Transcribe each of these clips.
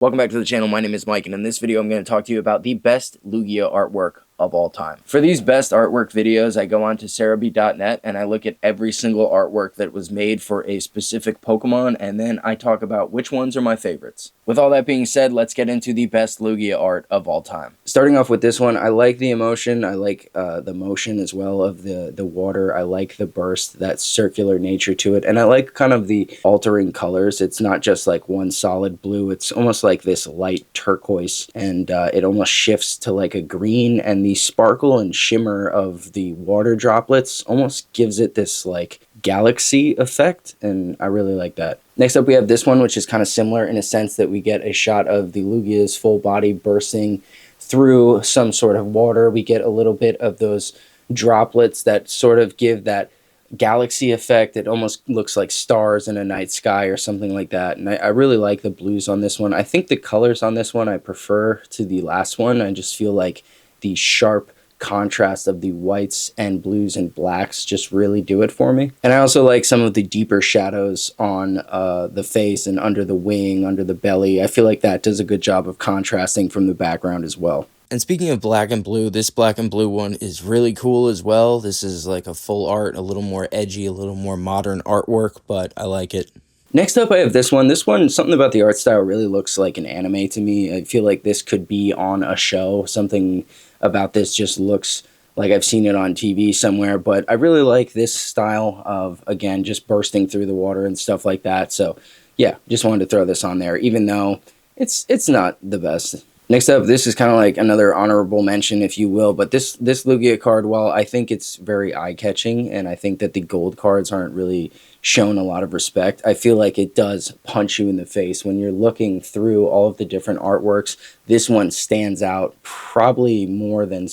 Welcome back to the channel. My name is Mike, and in this video I'm going to talk to you about the best Lugia artwork of all time. For these best artwork videos, I go on to cerebi.net and I look at every single artwork that was made for a specific Pokemon, and then I talk about which ones are my favorites. With all that being said, let's get into the best Lugia art of all time. Starting off with this one, I like the emotion. I like the motion as well of the water. I like the burst, that circular nature to it, and I like kind of the altering colors. It's not just like one solid blue. It's almost like this light turquoise, and it almost shifts to like a green, and the sparkle and shimmer of the water droplets almost gives it this like galaxy effect, and I really like that. Next up we have this one, which is kind of similar in a sense that we get a shot of the Lugia's full body bursting through some sort of water. We get a little bit of those droplets that sort of give that galaxy effect. It almost looks like stars in a night sky or something like that, and I really like the blues on this one. I think the colors on this one I prefer to the last one. I just feel like the sharp contrast of the whites and blues and blacks just really do it for me. And I also like some of the deeper shadows on the face and under the wing, under the belly. I feel like that does a good job of contrasting from the background as well. And speaking of black and blue, this black and blue one is really cool as well. This is like a full art, a little more edgy, a little more modern artwork, but I like it. Next up, I have this one. This one, something about the art style really looks like an anime to me. I feel like this could be on a show. Something about this just looks like I've seen it on TV somewhere, but I really like this style of, again, just bursting through the water and stuff like that. So yeah, just wanted to throw this on there, even though it's not the best. Next up, this is kind of like another honorable mention, if you will, but this Lugia card, while I think it's very eye-catching, and I think that the gold cards aren't really shown a lot of respect, I feel like it does punch you in the face. When you're looking through all of the different artworks, this one stands out probably more than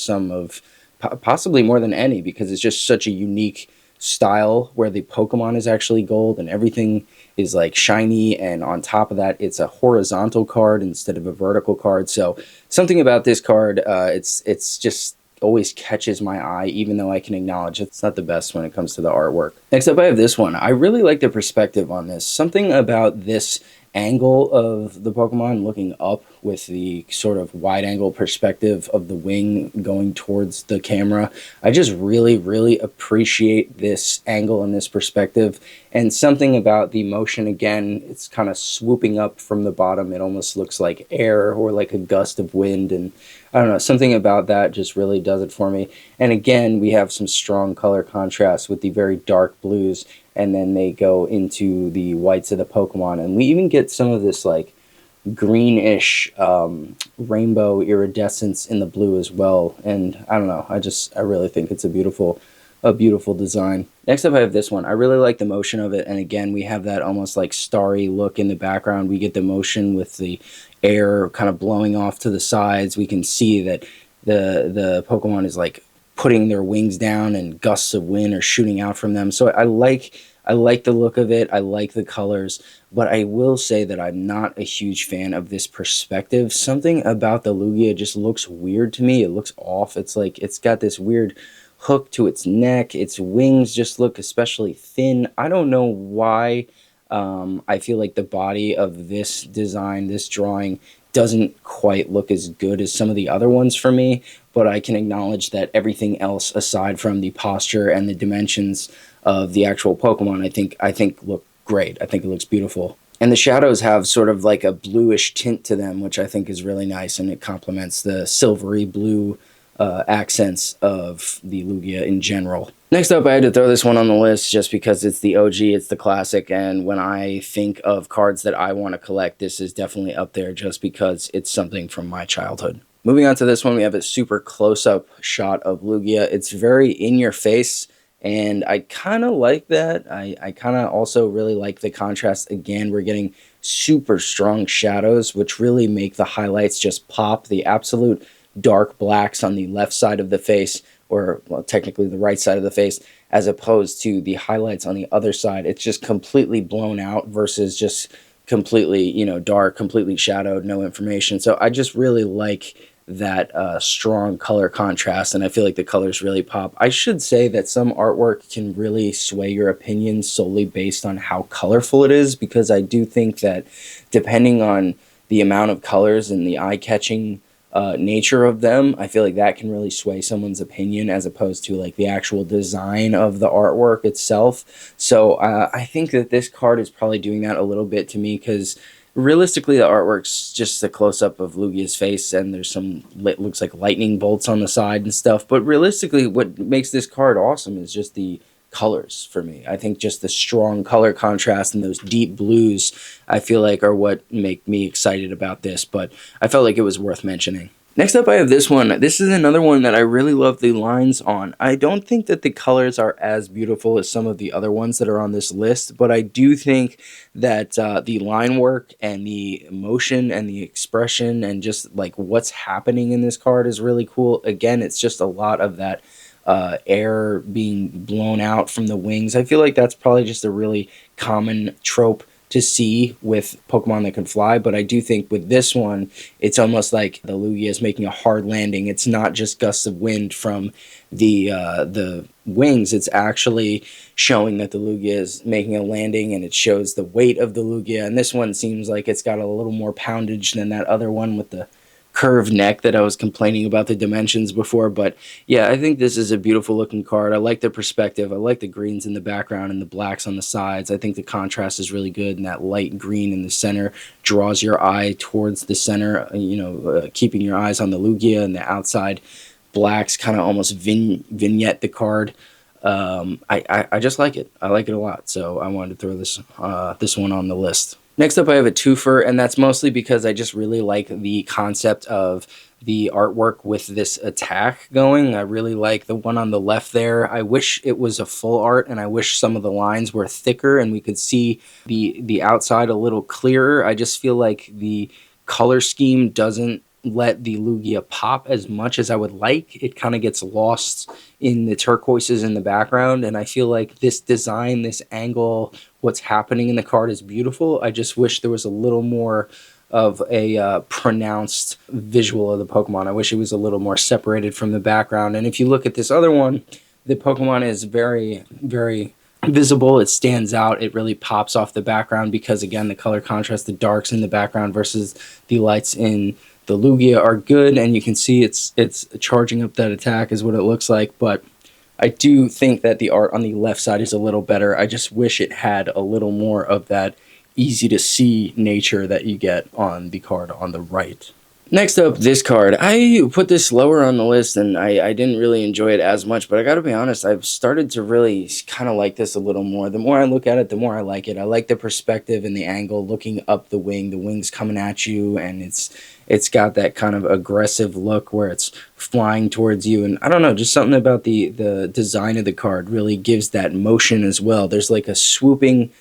possibly more than any, because it's just such a unique style where the Pokemon is actually gold and everything is like shiny, and on top of that it's a horizontal card instead of a vertical card. So something about this card, it's just always catches my eye, even though I can acknowledge it's not the best when it comes to the artwork. Next up I have this one. I really like the perspective on this. Something about this angle of the Pokemon looking up with the sort of wide angle perspective of the wing going towards the camera. I just really appreciate this angle and this perspective, and something about the motion, again, it's kind of swooping up from the bottom. It almost looks like air or like a gust of wind, and I don't know, something about that just really does it for me. And again, we have some strong color contrast with the very dark blues, and then they go into the whites of the Pokemon, and we even get some of this like greenish rainbow iridescence in the blue as well. And I don't know, I really think it's a beautiful design. Next up I have this one. I really like the motion of it, and again we have that almost like starry look in the background. We get the motion with the air kind of blowing off to the sides. We can see that the Pokemon is like putting their wings down, and gusts of wind are shooting out from them. So I like the look of it. I like the colors, but I will say that I'm not a huge fan of this perspective. Something about the Lugia just looks weird to me. It looks off. It's like it's got this weird hook to its neck. Its wings just look especially thin. I don't know why. I feel like the body of this design, this drawing, doesn't quite look as good as some of the other ones for me, but I can acknowledge that everything else aside from the posture and the dimensions of the actual Pokemon, I think look great. I think it looks beautiful. And the shadows have sort of like a bluish tint to them, which I think is really nice, and it complements the silvery blue accents of the Lugia in general. Next up, I had to throw this one on the list just because it's the OG, it's the classic, and when I think of cards that I want to collect, this is definitely up there just because it's something from my childhood. Moving on to this one, we have a super close-up shot of Lugia. It's very in your face, and I kind of like that. I kind of also really like the contrast. Again, we're getting super strong shadows, which really make the highlights just pop. The absolute dark blacks on the left side of the face, or well, technically the right side of the face, as opposed to the highlights on the other side. It's just completely blown out versus just completely, you know, dark, completely shadowed, no information. So I just really like that strong color contrast, and I feel like the colors really pop. I should say that some artwork can really sway your opinion solely based on how colorful it is, because I do think that depending on the amount of colors and the eye-catching nature of them, I feel like that can really sway someone's opinion as opposed to like the actual design of the artwork itself. So I think that this card is probably doing that a little bit to me, because realistically the artwork's just a close-up of Lugia's face, and there's some looks like lightning bolts on the side and stuff, but realistically what makes this card awesome is just the colors for me. I think just the strong color contrast and those deep blues, I feel like, are what make me excited about this, but I felt like it was worth mentioning. Next up, I have this one. This is another one that I really love the lines on. I don't think that the colors are as beautiful as some of the other ones that are on this list, but I do think that the line work and the emotion and the expression and just like what's happening in this card is really cool. Again, it's just a lot of that air being blown out from the wings. I feel like that's probably just a really common trope to see with Pokemon that can fly, but I do think with this one, it's almost like the Lugia is making a hard landing. It's not just gusts of wind from the wings. It's actually showing that the Lugia is making a landing, and it shows the weight of the Lugia. And this one seems like it's got a little more poundage than that other one with the curved neck that I was complaining about the dimensions before. But yeah, I think this is a beautiful looking card. I like the perspective. I like the greens in the background and the blacks on the sides. I think the contrast is really good, and that light green in the center draws your eye towards the center, keeping your eyes on the Lugia, and the outside blacks kind of almost vignette the card. I just like it. I like it a lot, so I wanted to throw this one on the list. Next up, I have a twofer, and that's mostly because I just really like the concept of the artwork with this attack going. I really like the one on the left there. I wish it was a full art, and I wish some of the lines were thicker and we could see the outside a little clearer. I just feel like the color scheme doesn't let the Lugia pop as much as I would like. It kind of gets lost in the turquoises in the background, and I feel like this design, this angle, what's happening in the card is beautiful. I just wish there was a little more of a pronounced visual of the Pokemon. I wish it was a little more separated from the background. And if you look at this other one, the Pokemon is very, very visible. It stands out. It really pops off the background because, again, the color contrast, the darks in the background versus the lights in the Lugia are good, and you can see it's charging up that attack is what it looks like. But I do think that the art on the left side is a little better. I just wish it had a little more of that easy to see nature that you get on the card on the right. Next up, this card. I put this lower on the list, and I didn't really enjoy it as much, but I gotta be honest, I've started to really kind of like this a little more. The more I look at it, the more I like it. I like the perspective and the angle looking up the wing's coming at you, and it's got that kind of aggressive look where it's flying towards you, and I don't know, just something about the design of the card really gives that motion as well. There's like a swooping,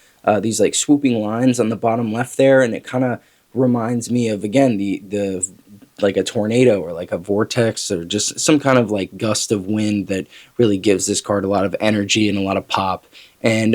these like swooping lines on the bottom left there, and it kind of reminds me of, again, the like a tornado or like a vortex or just some kind of like gust of wind that really gives this card a lot of energy and a lot of pop. And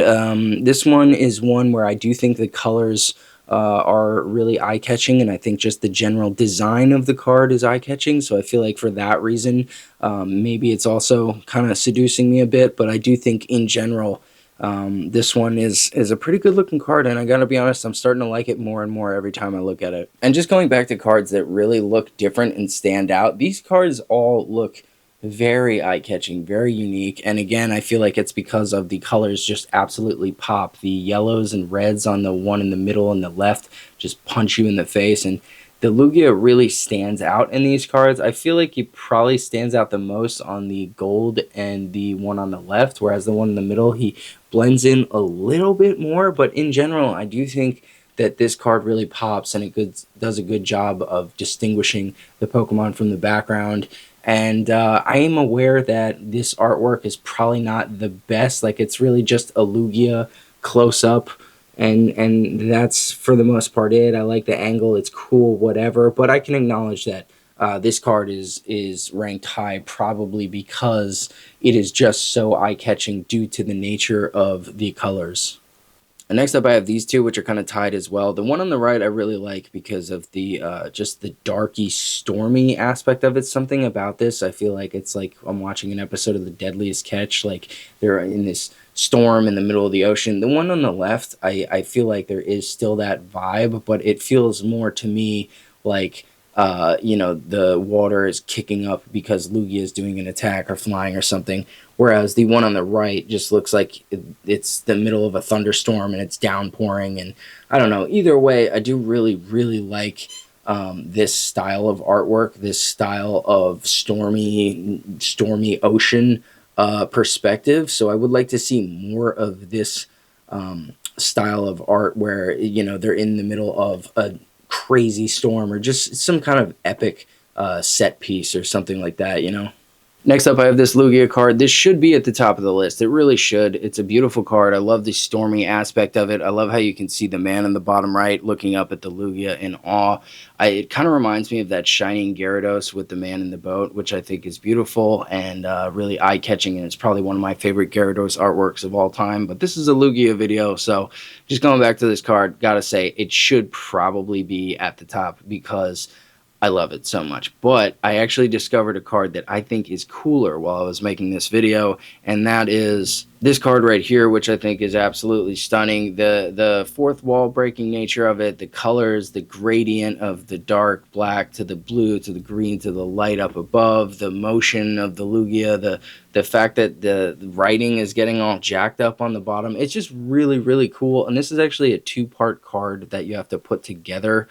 this one is one where I do think the colors are really eye-catching, and I think just the general design of the card is eye-catching, so I feel like for that reason maybe it's also kind of seducing me a bit. But I do think in general this one is a pretty good looking card, and I gotta be honest, I'm starting to like it more and more every time I look at it. And just going back to cards that really look different and stand out, these cards all look very eye-catching, very unique, and again, I feel like it's because of the colors just absolutely pop. The yellows and reds on the one in the middle and the left just punch you in the face, and the Lugia really stands out in these cards. I feel like he probably stands out the most on the gold and the one on the left, whereas the one in the middle, he blends in a little bit more. But in general, I do think that this card really pops, and it does a good job of distinguishing the Pokemon from the background. And I am aware that this artwork is probably not the best. Like, it's really just a Lugia close-up, and that's for the most part it. I like the angle, it's cool, whatever, but I can acknowledge that this card is ranked high, probably because it is just so eye-catching due to the nature of the colors. And next up, I have these two, which are kind of tied as well. The one on the right I really like because of the just the darky, stormy aspect of it. Something about this, I feel like it's like I'm watching an episode of The Deadliest Catch. Like, they're in this storm in the middle of the ocean. The one on the left, I feel like there is still that vibe, but it feels more to me like you know, the water is kicking up because Lugia is doing an attack or flying or something. Whereas the one on the right just looks like it's the middle of a thunderstorm and it's downpouring. And I don't know. Either way, I do really, really like this style of artwork, this style of stormy ocean perspective. So I would like to see more of this style of art where, you know, they're in the middle of a crazy storm or just some kind of epic set piece or something like that, you know? Next up, I have this Lugia card. This should be at the top of the list. It really should. It's a beautiful card. I love the stormy aspect of it. I love how you can see the man in the bottom right looking up at the Lugia in awe. It kind of reminds me of that shining Gyarados with the man in the boat, which I think is beautiful and really eye-catching, and it's probably one of my favorite Gyarados artworks of all time. But this is a Lugia video, so just going back to this card, gotta say, it should probably be at the top because I love it so much. But I actually discovered a card that I think is cooler while I was making this video, and that is this card right here, which I think is absolutely stunning. The fourth wall breaking nature of it, the colors, the gradient of the dark black to the blue to the green to the light up above, the motion of the Lugia, the fact that the writing is getting all jacked up on the bottom. It's just really, really cool. And this is actually a two-part card that you have to put together.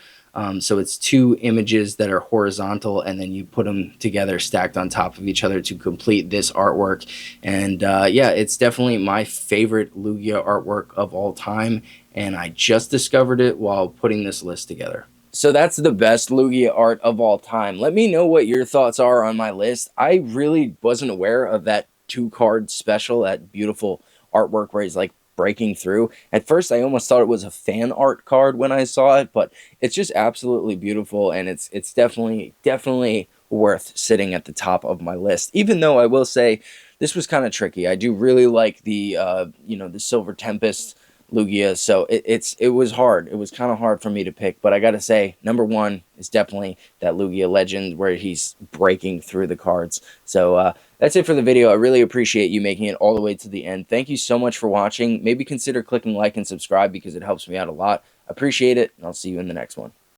So it's two images that are horizontal, and then you put them together stacked on top of each other to complete this artwork. And yeah, it's definitely my favorite Lugia artwork of all time, and I just discovered it while putting this list together. So that's the best Lugia art of all time. Let me know what your thoughts are on my list. I really wasn't aware of that two-card special, that beautiful artwork where he's like breaking through. At first, I almost thought it was a fan art card when I saw it, but it's just absolutely beautiful, and it's definitely worth sitting at the top of my list. Even though I will say this was kind of tricky. I do really like the you know, the Silver Tempest Lugia, so it was hard. It was kind of hard for me to pick, but I gotta say, number one is definitely that Lugia Legend where he's breaking through the cards. So that's it for the video. I really appreciate you making it all the way to the end. Thank you so much for watching. Maybe consider clicking like and subscribe because it helps me out a lot. Appreciate it, and I'll see you in the next one.